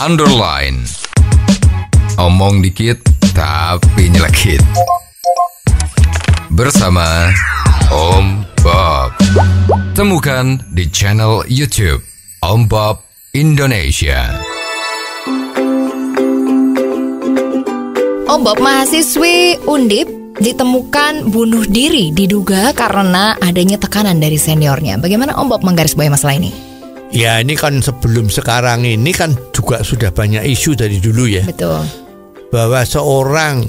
underline. Omong dikit tapi nyelekit. Bersama Om Bob. Temukan di channel YouTube Om Bob Indonesia. Om Bob, mahasiswi Undip ditemukan bunuh diri diduga karena adanya tekanan dari seniornya. Bagaimana Om Bob menggarisbawahi masalah ini? Ya, ini kan sebelum sekarang ini kan juga sudah banyak isu dari dulu ya. Betul. Bahwa seorang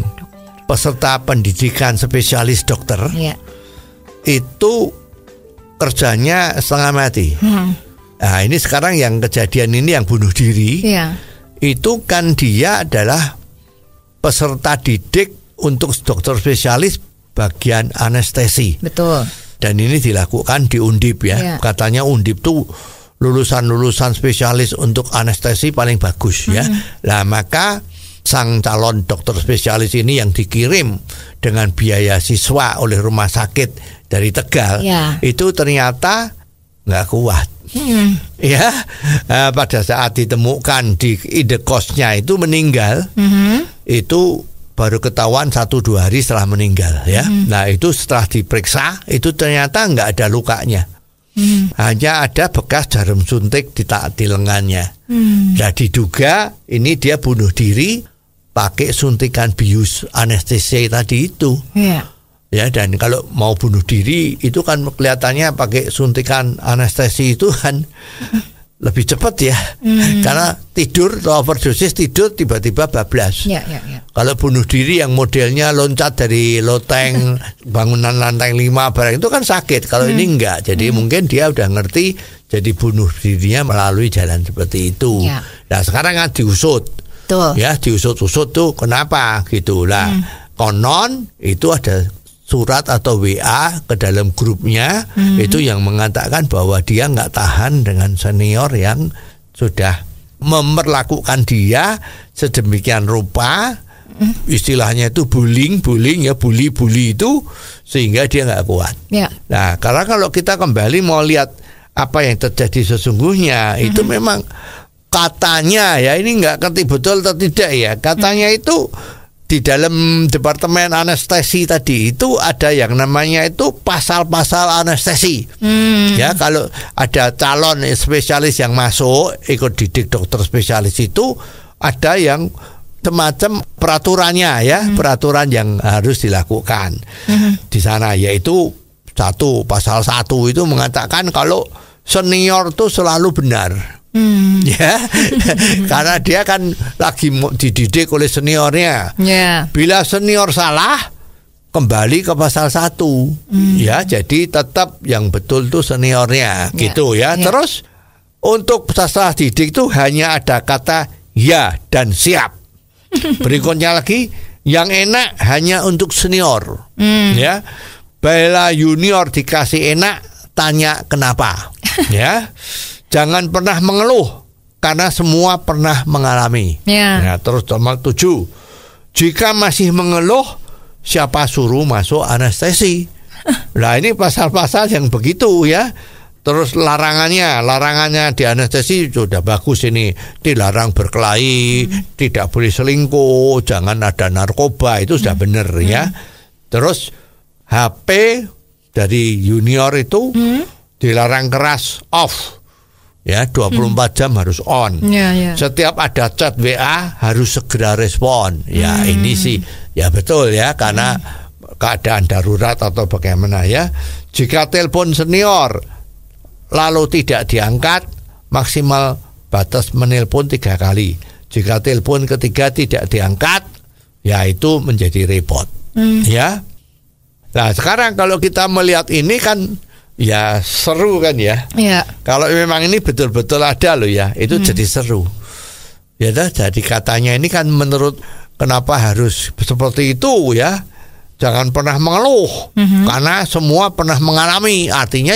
peserta pendidikan spesialis dokter itu kerjanya setengah mati. Nah, ini sekarang yang kejadian ini yang bunuh diri. Itu kan dia adalah peserta didik untuk dokter spesialis bagian anestesi. Betul. Dan ini dilakukan di Undip ya. Katanya Undip tuh lulusan-lulusan spesialis untuk anestesi paling bagus ya. Nah, maka sang calon dokter spesialis ini yang dikirim dengan biaya siswa oleh rumah sakit dari Tegal itu ternyata nggak kuat. Ya, pada saat ditemukan di indekosnya itu meninggal, itu baru ketahuan 1-2 hari setelah meninggal ya. Nah, itu setelah diperiksa itu ternyata nggak ada lukanya, hanya ada bekas jarum suntik di lengannya. Nah, diduga ini dia bunuh diri pakai suntikan bius anestesi tadi itu. Ya, dan kalau mau bunuh diri itu kan kelihatannya pakai suntikan anestesi itu kan lebih cepat ya. Karena tidur atau overdosis tidur tiba-tiba bablas. Kalau bunuh diri yang modelnya loncat dari loteng bangunan lantai 5 barang itu kan sakit. Kalau ini enggak. Jadi mungkin dia udah ngerti jadi bunuh dirinya melalui jalan seperti itu. Nah, sekarang kan diusut. Ya, diusut-usut tuh kenapa gitu lah. Konon itu ada surat atau WA ke dalam grupnya itu yang mengatakan bahwa dia nggak tahan dengan senior yang sudah memperlakukan dia sedemikian rupa, istilahnya itu bullying ya, bully itu, sehingga dia nggak kuat. Nah, karena kalau kita kembali mau lihat apa yang terjadi sesungguhnya itu memang katanya ya, ini nggak ngerti betul atau tidak ya, katanya itu di dalam departemen anestesi tadi itu ada yang namanya itu pasal-pasal anestesi. Ya, kalau ada calon spesialis yang masuk ikut didik dokter spesialis itu ada yang semacam peraturannya ya, peraturan yang harus dilakukan di sana, yaitu pasal 1 itu mengatakan kalau senior itu selalu benar. Ya, karena dia kan lagi dididik oleh seniornya. Bila senior salah, kembali ke pasal 1. Ya, jadi tetap yang betul tuh seniornya, gitu ya. Terus untuk peserta didik itu hanya ada kata ya dan siap. Berikutnya lagi, yang enak hanya untuk senior. Ya, bila junior dikasih enak, tanya kenapa. Ya. Jangan pernah mengeluh karena semua pernah mengalami. Ya, terus nomor 7. Jika masih mengeluh, siapa suruh masuk anestesi? Nah, ini pasal-pasal yang begitu ya. Terus larangannya di anestesi sudah bagus ini. Dilarang berkelahi, tidak boleh selingkuh, jangan ada narkoba, itu sudah benar ya. Terus HP dari junior itu dilarang keras, off. Ya, 24 jam harus on. Setiap ada chat WA harus segera respon. Ya, ini sih ya betul ya, karena keadaan darurat atau bagaimana ya. Jika telepon senior lalu tidak diangkat, maksimal batas menelpon 3 kali. Jika telepon ketiga tidak diangkat, ya itu menjadi repot. Ya. Nah, sekarang kalau kita melihat ini kan ya seru kan ya. Kalau memang ini betul-betul ada loh ya, itu jadi seru. Ya, jadi katanya ini kan menurut kenapa harus seperti itu ya. Jangan pernah mengeluh karena semua pernah mengalami. Artinya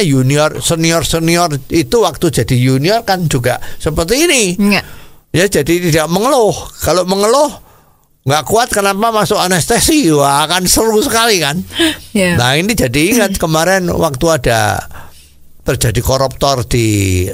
senior itu waktu jadi junior kan juga seperti ini. Ya, jadi tidak mengeluh. Kalau mengeluh nggak kuat kenapa masuk anestesi, wah akan seru sekali kan. Nah, ini jadi ingat kemarin waktu ada terjadi koruptor di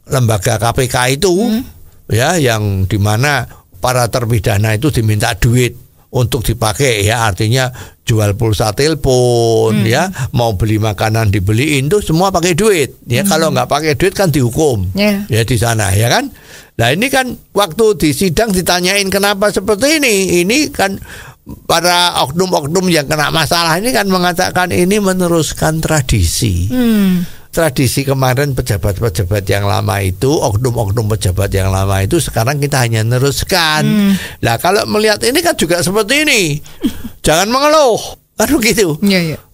lembaga KPK itu, ya, yang dimana para terpidana itu diminta duit untuk dipakai, ya, artinya jual pulsa telepon, ya, mau beli makanan dibeliin tuh semua pakai duit, ya. Kalau nggak pakai duit kan dihukum, ya di sana, ya kan. Nah ini kan waktu di sidang ditanyain kenapa seperti ini kan para oknum-oknum yang kena masalah ini kan mengatakan ini meneruskan tradisi. Tradisi kemarin pejabat-pejabat yang lama itu, oknum-oknum pejabat yang lama itu, sekarang kita hanya meneruskan. Nah kalau melihat ini kan juga seperti ini, jangan mengeluh, kan begitu.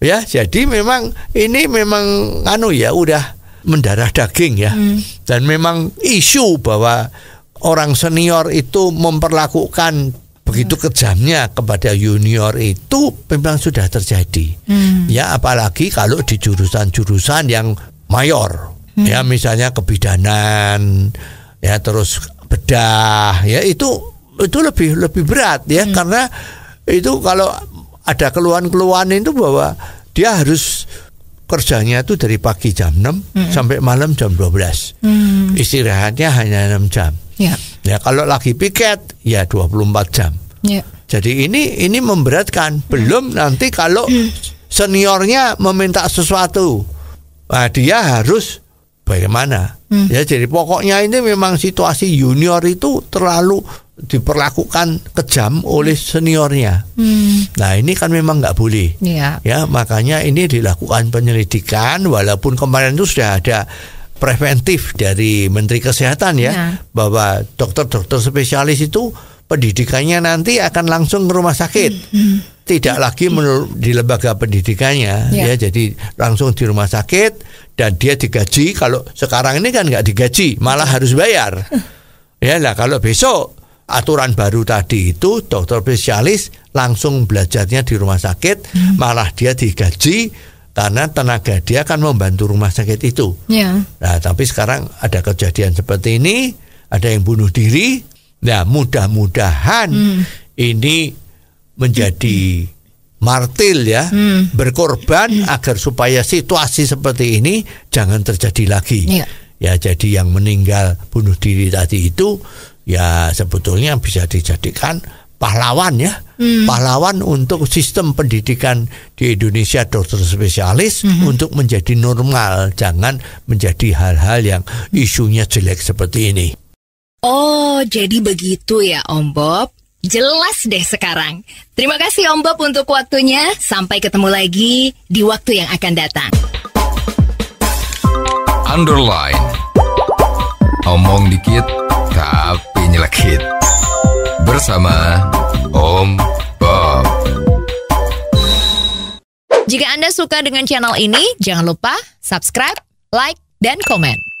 Ya, jadi memang ini memang udah mendarah daging, ya. Dan memang isu bahwa orang senior itu memperlakukan begitu kejamnya kepada junior itu memang sudah terjadi. Ya, apalagi kalau di jurusan-jurusan yang mayor, ya, misalnya kebidanan, ya, terus bedah, ya, itu lebih berat, ya, karena itu kalau ada keluhan-keluhan itu bahwa dia harus kerjanya itu dari pagi jam 6 sampai malam jam 12. Istirahatnya hanya 6 jam. Ya, kalau lagi piket ya 24 jam. Jadi ini memberatkan. Belum nanti kalau seniornya meminta sesuatu, nah, dia harus bagaimana? Ya, jadi pokoknya ini memang situasi junior itu terlalu diperlakukan kejam oleh seniornya. Nah ini kan memang nggak boleh. Ya, makanya ini dilakukan penyelidikan, walaupun kemarin itu sudah ada preventif dari Menteri Kesehatan, ya, bahwa dokter-dokter spesialis itu pendidikannya nanti akan langsung ke rumah sakit. Tidak lagi di lembaga pendidikannya, ya, jadi langsung di rumah sakit dan dia digaji. Kalau sekarang ini kan nggak digaji, malah harus bayar. Ya lah, kalau besok aturan baru tadi itu dokter spesialis langsung belajarnya di rumah sakit, malah dia digaji karena tenaga dia akan membantu rumah sakit itu. Nah, tapi sekarang ada kejadian seperti ini, ada yang bunuh diri. Nah, mudah-mudahan ini menjadi martil, ya, berkorban agar supaya situasi seperti ini jangan terjadi lagi. Ya, jadi yang meninggal bunuh diri tadi itu ya sebetulnya bisa dijadikan pahlawan, ya, pahlawan untuk sistem pendidikan di Indonesia, dokter spesialis, untuk menjadi normal, jangan menjadi hal-hal yang isunya jelek seperti ini. Oh, jadi begitu ya Om Bob. Jelas deh sekarang. Terima kasih Om Bob untuk waktunya. Sampai ketemu lagi di waktu yang akan datang. Underline. Omong dikit tapi nyelekit. Bersama Om Bob. Jika Anda suka dengan channel ini, jangan lupa subscribe, like, dan komen.